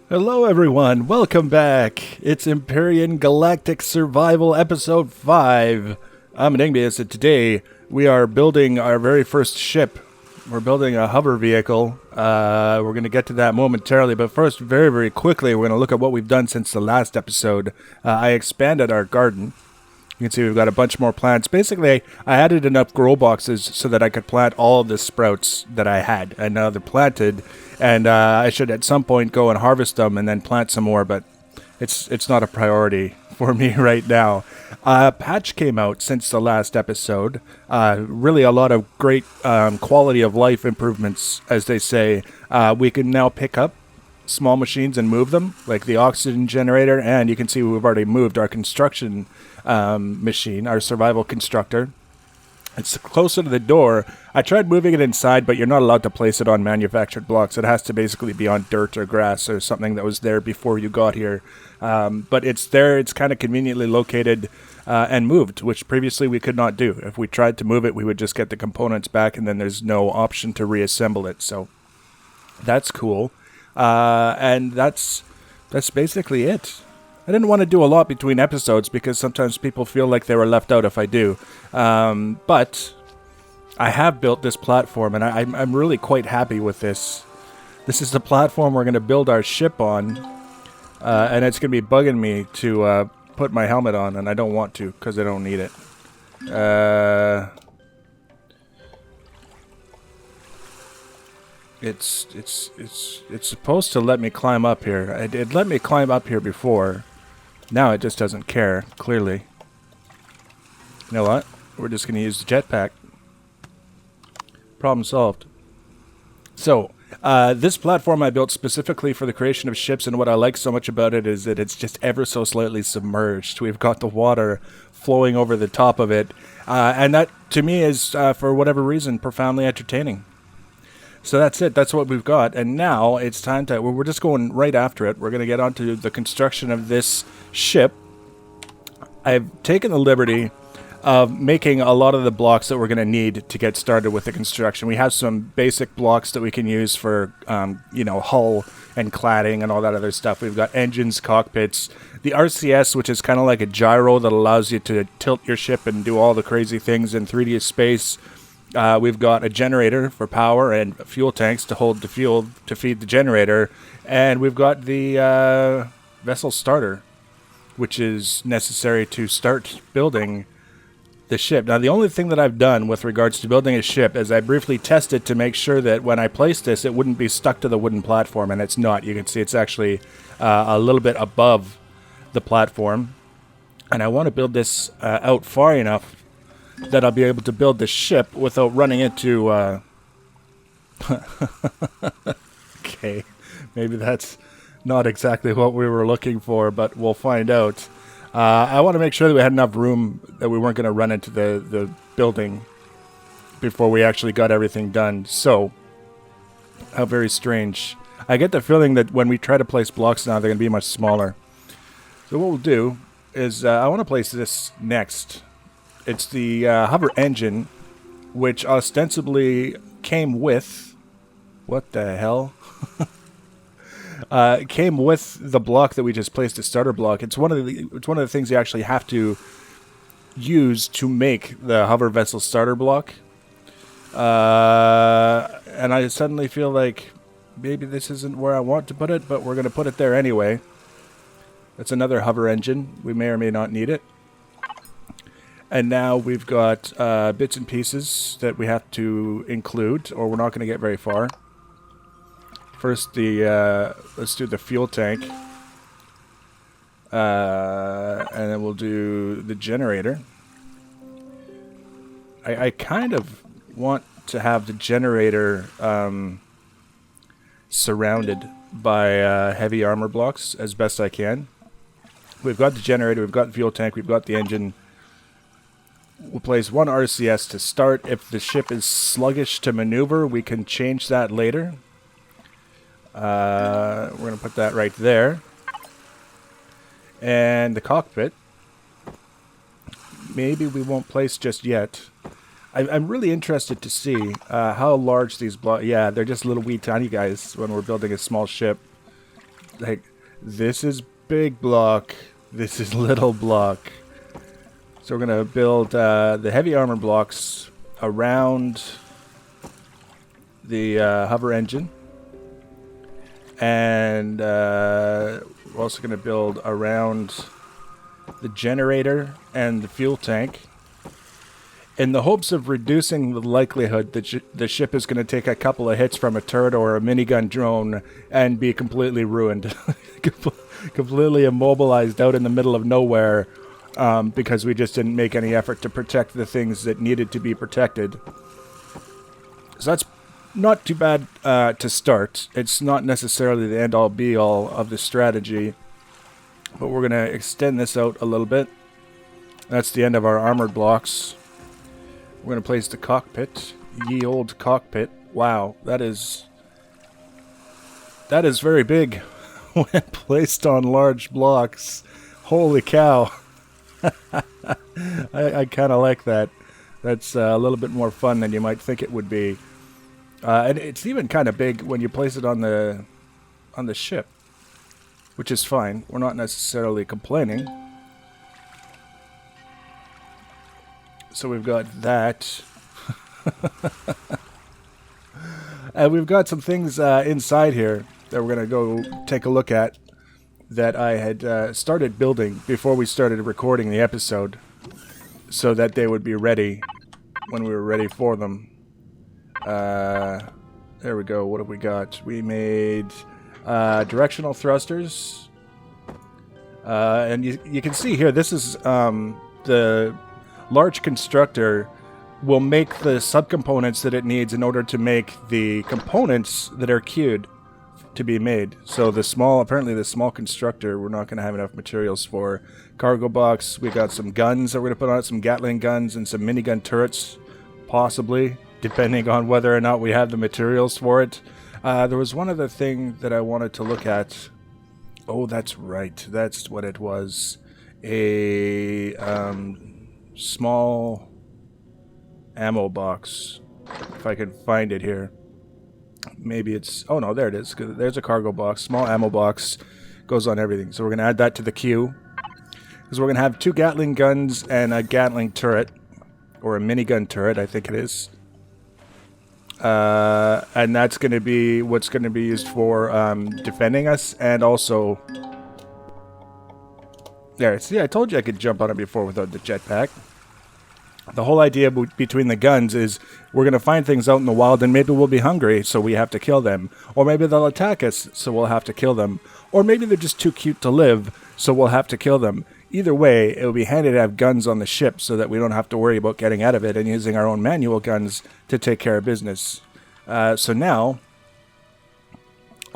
Hello everyone, welcome back. It's Empyrion Galactic Survival Episode 5. I'm Enigmius, and today we are building our very first ship. We're building a hover vehicle. We're going to get to that momentarily, but first, very quickly, we're going to look at what we've done since the last episode. I expanded our garden. You can see we've got a bunch more plants. Basically, I added enough grow boxes so that I could plant all of the sprouts that I had. And now they're planted, and I should at some point go and harvest them and then plant some more, but it's not a priority for me right now. Patch came out since the last episode. Really a lot of great quality of life improvements, as they say. We can now pick up small machines and move them, like the oxygen generator, and you can see we've already moved our construction machine, our survival constructor. It's closer to the door. I tried moving it inside, but you're not allowed to place it on manufactured blocks. It has to basically be on dirt or grass or something that was there before you got here. But it's there. It's kind of conveniently located and moved, which previously we could not do. If we tried to move it, we would just get the components back, and then there's no option to reassemble it. So that's cool. And that's basically it. I didn't want to do a lot between episodes because sometimes people feel like they were left out if I do. But I have built this platform, and I'm really quite happy with this. This is the platform we're going to build our ship on, and it's going to be bugging me to put my helmet on, and I don't want to because I don't need it. It's supposed to let me climb up here. It let me climb up here before. Now it just doesn't care, clearly. You know what? We're just going to use the jetpack. Problem solved. So, this platform I built specifically for the creation of ships, and what I like so much about it is that it's just ever so slightly submerged. We've got the water flowing over the top of it, and that, to me, is, for whatever reason, profoundly entertaining. So that's it. That's what we've got. And now it's time to... We're just going right after it. We're going to get onto the construction of this ship. I've taken the liberty of making a lot of the blocks that we're going to need to get started with the construction. We have some basic blocks that we can use for, hull and cladding and all that other stuff. We've got engines, cockpits, the RCS, which is kind of like a gyro that allows you to tilt your ship and do all the crazy things in 3D space. We've got a generator for power and fuel tanks to hold the fuel to feed the generator. And we've got the vessel starter, which is necessary to start building the ship. Now, the only thing that I've done with regards to building a ship is I briefly tested to make sure that when I placed this, it wouldn't be stuck to the wooden platform, and it's not. You can see it's actually a little bit above the platform. And I want to build this out far enough that I'll be able to build the ship without running into... Okay, maybe that's not exactly what we were looking for, but we'll find out. I want to make sure that we had enough room that we weren't going to run into the building before we actually got everything done. So, how very strange. I get the feeling that when we try to place blocks now, they're going to be much smaller. So what we'll do is I want to place this next. It's the hover engine, which ostensibly came with... What the hell? It came with the block that we just placed, a starter block. It's one of the things you actually have to use to make the hover vessel starter block. And I suddenly feel like maybe this isn't where I want to put it, but we're going to put it there anyway. That's another hover engine. We may or may not need it. And now we've got bits and pieces that we have to include, or we're not going to get very far. First, let's do the fuel tank. And then we'll do the generator. I kind of want to have the generator surrounded by heavy armor blocks as best I can. We've got the generator, we've got the fuel tank, we've got the engine. We'll place one RCS to start. If the ship is sluggish to maneuver, we can change that later. We're going to put that right there. And the cockpit, maybe we won't place just yet. I'm really interested to see how large these blocks... Yeah, they're just little wee tiny guys when we're building a small ship. like, this is big block. This is little block. So we're going to build the heavy armor blocks around the hover engine. And we're also going to build around the generator and the fuel tank, in the hopes of reducing the likelihood that the ship is going to take a couple of hits from a turret or a minigun drone and be completely ruined. Completely immobilized out in the middle of nowhere, because we just didn't make any effort to protect the things that needed to be protected. So that's not too bad to start. It's not necessarily the end-all be-all of the strategy, but we're going to extend this out a little bit. That's the end of our armored blocks. We're going to place the cockpit. Ye old cockpit. Wow, that is very big when placed on large blocks. Holy cow. I kind of like that. That's a little bit more fun than you might think it would be. And it's even kind of big when you place it on the ship, which is fine. We're not necessarily complaining. So we've got that. And we've got some things inside here that we're going to go take a look at that I had started building before we started recording the episode, so that they would be ready when we were ready for them. There we go. What have we got? We made directional thrusters. And you can see here, this is the large constructor will make the subcomponents that it needs in order to make the components that are queued to be made. So apparently the small constructor, we're not going to have enough materials for. Cargo box, we got some guns that we're going to put on it, some Gatling guns and some minigun turrets, possibly, depending on whether or not we have the materials for it. There was one other thing that I wanted to look at. Oh, that's right. That's what it was. A small ammo box. If I can find it here. Maybe it's... Oh, no, there it is. There's a cargo box. Small ammo box. Goes on everything. So we're going to add that to the queue. Because we're going to have 2 Gatling guns and a Gatling turret. Or a minigun turret, I think it is. And that's going to be what's going to be used for defending us. And also... There, see, I told you I could jump on it before without the jetpack. The whole idea between the guns is we're going to find things out in the wild and maybe we'll be hungry, so we have to kill them. Or maybe they'll attack us, so we'll have to kill them. Or maybe they're just too cute to live, so we'll have to kill them. Either way, it'll be handy to have guns on the ship so that we don't have to worry about getting out of it and using our own manual guns to take care of business. So now...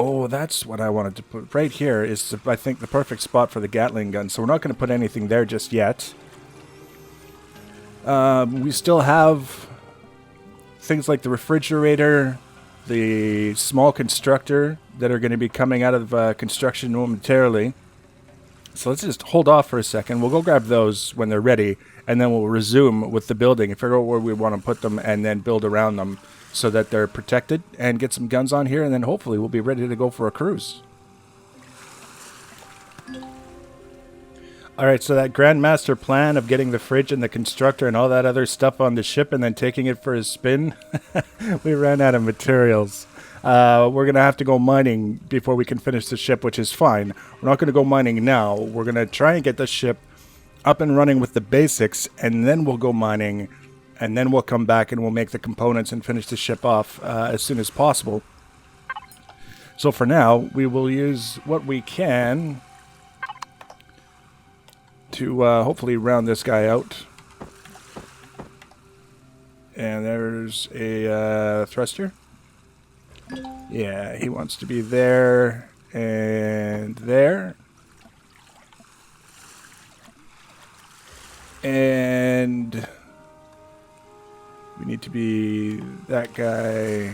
Oh, that's what I wanted to put. Right here is, I think, the perfect spot for the Gatling gun. So we're not going to put anything there just yet. We still have things like the refrigerator, the small constructor that are going to be coming out of construction momentarily. So let's just hold off for a second. We'll go grab those when they're ready, and then we'll resume with the building and figure out where we want to put them and then build around them, so that they're protected, and get some guns on here, and then hopefully we'll be ready to go for a cruise. Alright, so that Grandmaster plan of getting the fridge and the constructor and all that other stuff on the ship and then taking it for a spin, we ran out of materials. We're going to have to go mining before we can finish the ship, which is fine. We're not going to go mining now. We're going to try and get the ship up and running with the basics, and then we'll go mining. And then we'll come back and we'll make the components and finish the ship off as soon as possible. So for now, we will use what we can to hopefully round this guy out. And there's a thruster. Yeah, he wants to be there and there. And... we need to be that guy.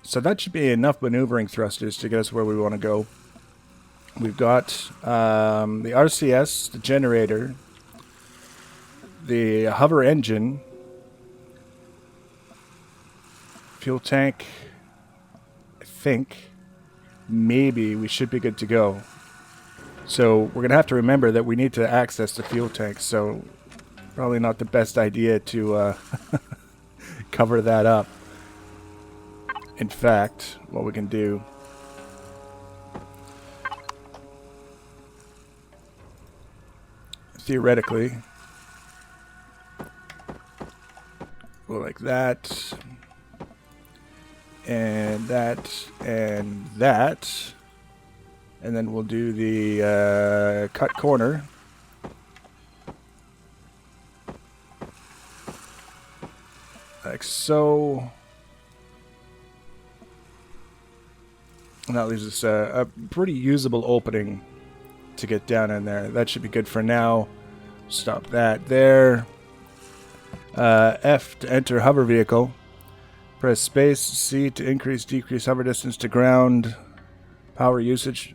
So that should be enough maneuvering thrusters to get us where we want to go. We've got the RCS, the generator, the hover engine, fuel tank. I think maybe we should be good to go. So we're going to have to remember that we need to access the fuel tank, so probably not the best idea to cover that up. In fact, what we can do... theoretically, go like that, and that, and that, and then we'll do the cut corner. Like so. And that leaves us a pretty usable opening to get down in there. That should be good for now. Stop that there. F to enter hover vehicle. Press space. C to increase, decrease hover distance to ground. Power usage.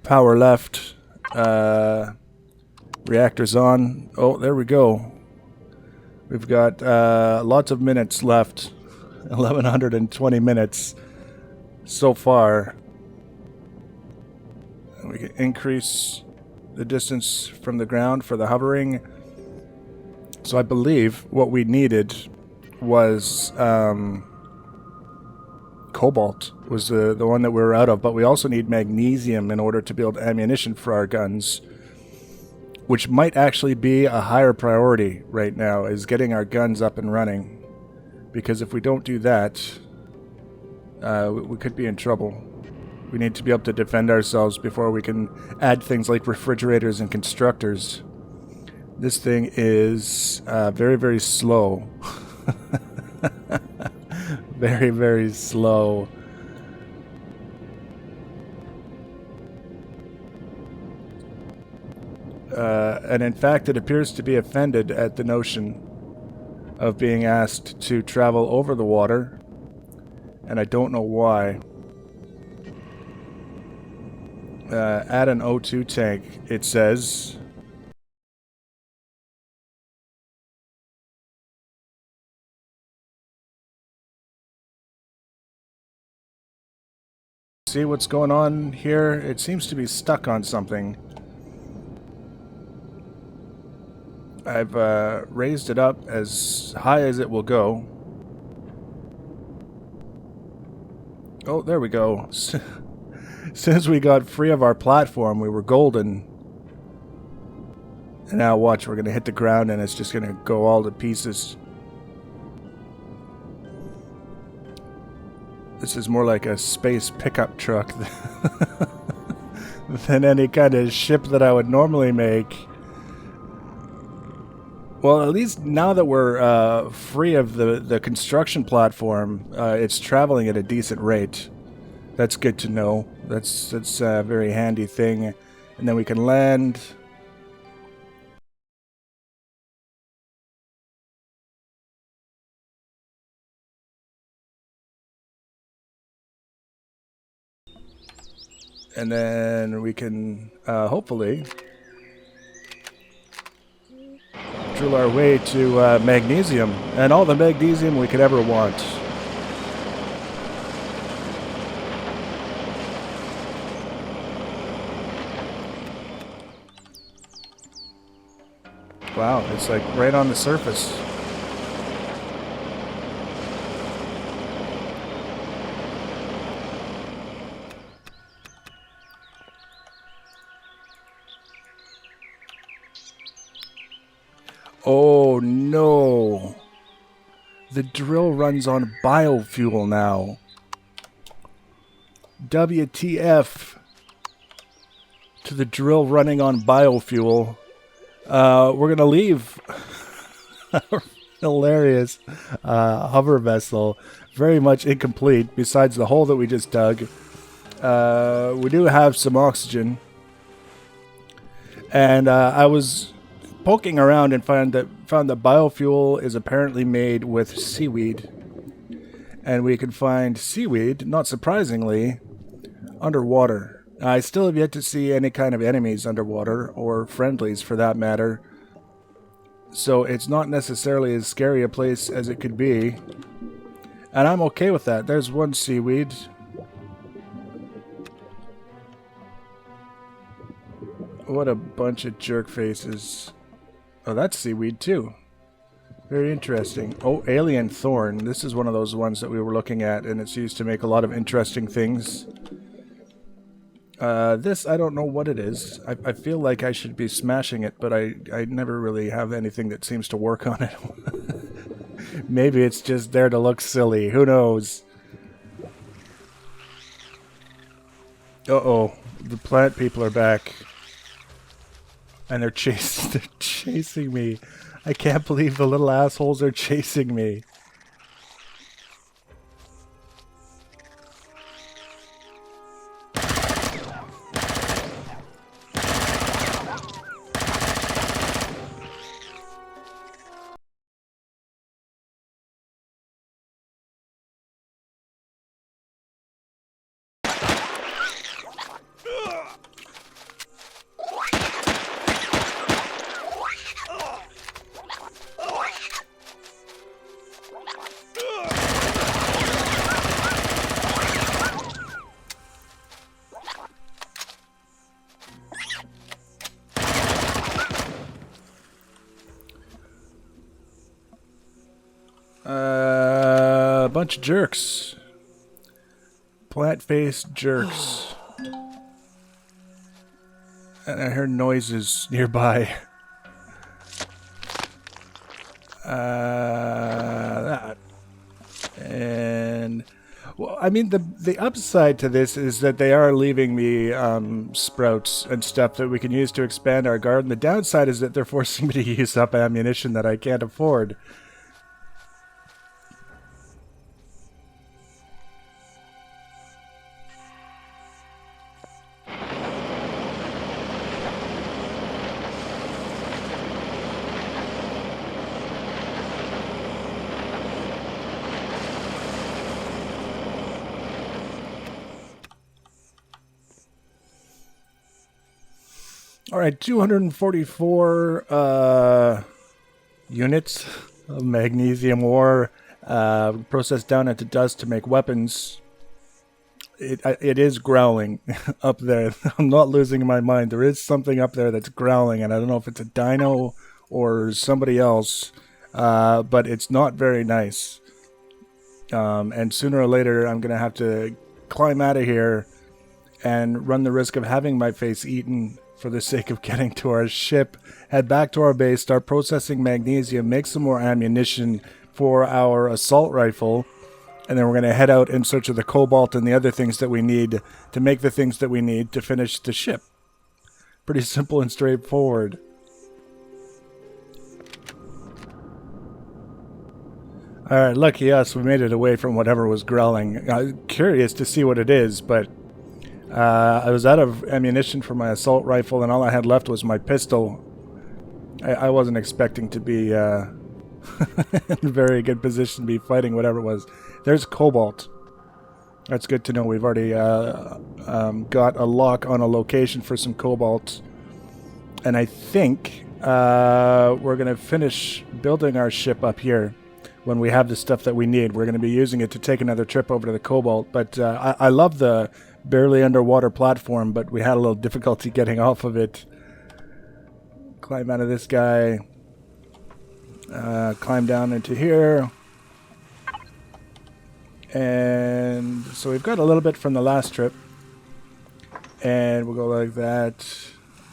Power left. Reactors on. Oh, there we go. We've got lots of minutes left. 1120 minutes so far. And we can increase the distance from the ground for the hovering. So I believe what we needed was cobalt was the one that we were out of, but we also need magnesium in order to build ammunition for our guns, which might actually be a higher priority right now, is getting our guns up and running. Because if we don't do that, we could be in trouble. We need to be able to defend ourselves before we can add things like refrigerators and constructors. This thing is very, very slow. Very, very slow. And in fact, it appears to be offended at the notion of being asked to travel over the water. And I don't know why. Add an O2 tank, it says. See what's going on here? It seems to be stuck on something. I've raised it up as high as it will go. Oh, there we go. As soon as we got free of our platform, we were golden. And now watch, we're going to hit the ground and it's just going to go all to pieces. This is more like a space pickup truck than any kind of ship that I would normally make. Well, at least now that we're free of the construction platform, it's traveling at a decent rate. That's good to know. That's a very handy thing. And then we can land. And then we can hopefully drill our way to magnesium, and all the magnesium we could ever want. Wow, it's like right on the surface. Oh no. The drill runs on biofuel now. WTF to the drill running on biofuel. We're going to leave hilarious hover vessel. Very much incomplete besides the hole that we just dug. We do have some oxygen. And I was poking around and found that biofuel is apparently made with seaweed. And we can find seaweed, not surprisingly, underwater. I still have yet to see any kind of enemies underwater, or friendlies for that matter. So it's not necessarily as scary a place as it could be. And I'm okay with that. There's one seaweed. What a bunch of jerk faces. Oh, that's seaweed too. Very interesting. Oh, alien thorn. This is one of those ones that we were looking at, and it's used to make a lot of interesting things. This, I don't know what it is. I feel like I should be smashing it, but I never really have anything that seems to work on it. Maybe it's just there to look silly. Who knows? Uh-oh. The plant people are back. And they're chasing me. I can't believe the little assholes are chasing me. A bunch of jerks. Plant-faced jerks. And I heard noises nearby. That. And... well, I mean, the upside to this is that they are leaving me sprouts and stuff that we can use to expand our garden. The downside is that they're forcing me to use up ammunition that I can't afford. Alright, 244 units of magnesium ore processed down into dust to make weapons. It is growling up there. I'm not losing my mind. There is something up there that's growling, and I don't know if it's a dino or somebody else, but it's not very nice. And sooner or later, I'm going to have to climb out of here and run the risk of having my face eaten for the sake of getting to our ship, head back to our base, start processing magnesium, make some more ammunition for our assault rifle, and then we're going to head out in search of the cobalt and the other things that we need to make the things that we need to finish the ship. Pretty simple and straightforward. Alright, lucky us, we made it away from whatever was growling. I was curious to see what it is, but I was out of ammunition for my assault rifle, and all I had left was my pistol. I wasn't expecting to be in a very good position to be fighting whatever it was. There's cobalt. That's good to know. We've already got a lock on a location for some cobalt. And I think we're going to finish building our ship up here when we have the stuff that we need. We're going to be using it to take another trip over to the cobalt. But I love the barely underwater platform, but we had a little difficulty getting off of it. Climb out of this guy. Climb down into here. And so we've got a little bit from the last trip. And we'll go like that.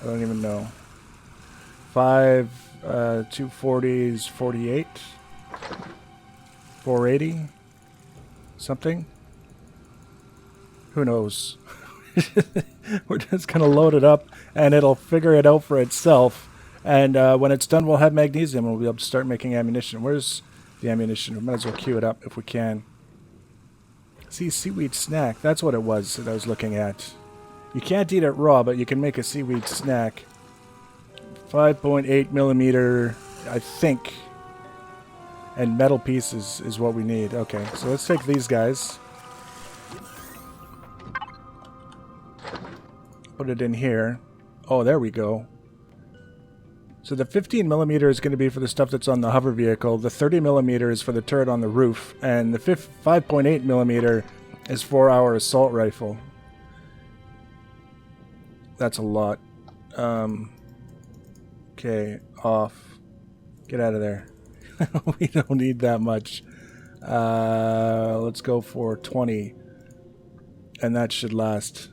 I don't even know. 5, 240s, 48. 480. Something. Who knows? We're just going to load it up, and it'll figure it out for itself. And when it's done, we'll have magnesium, and we'll be able to start making ammunition. Where's the ammunition? We might as well queue it up if we can. See, seaweed snack. That's what it was that I was looking at. You can't eat it raw, but you can make a seaweed snack. 5.8 millimeter, I think. And metal pieces is what we need. Okay, so let's take these guys. Put it in here. Oh, there we go. So the 15 millimeter is going to be for the stuff that's on the hover vehicle. The 30 millimeter is for the turret on the roof. And the 5.8 millimeter is for our assault rifle. That's a lot. Okay, off. Get out of there. We don't need that much. Let's go for 20. And that should last.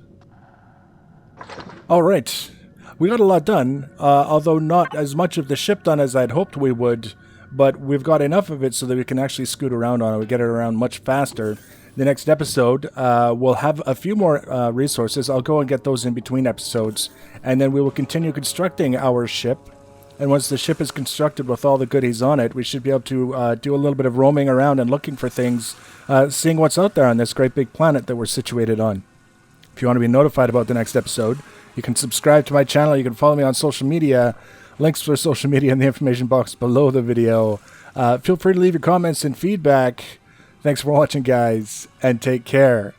Alright. We got a lot done, although not as much of the ship done as I'd hoped we would, but we've got enough of it so that we can actually scoot around on it. We get it around much faster. The next episode, we'll have a few more resources. I'll go and get those in between episodes, and then we will continue constructing our ship. And once the ship is constructed with all the goodies on it, we should be able to do a little bit of roaming around and looking for things, seeing what's out there on this great big planet that we're situated on. If you want to be notified about the next episode, you can subscribe to my channel. You can follow me on social media. Links for social media in the information box below the video. Feel free to leave your comments and feedback. Thanks for watching, guys, and take care.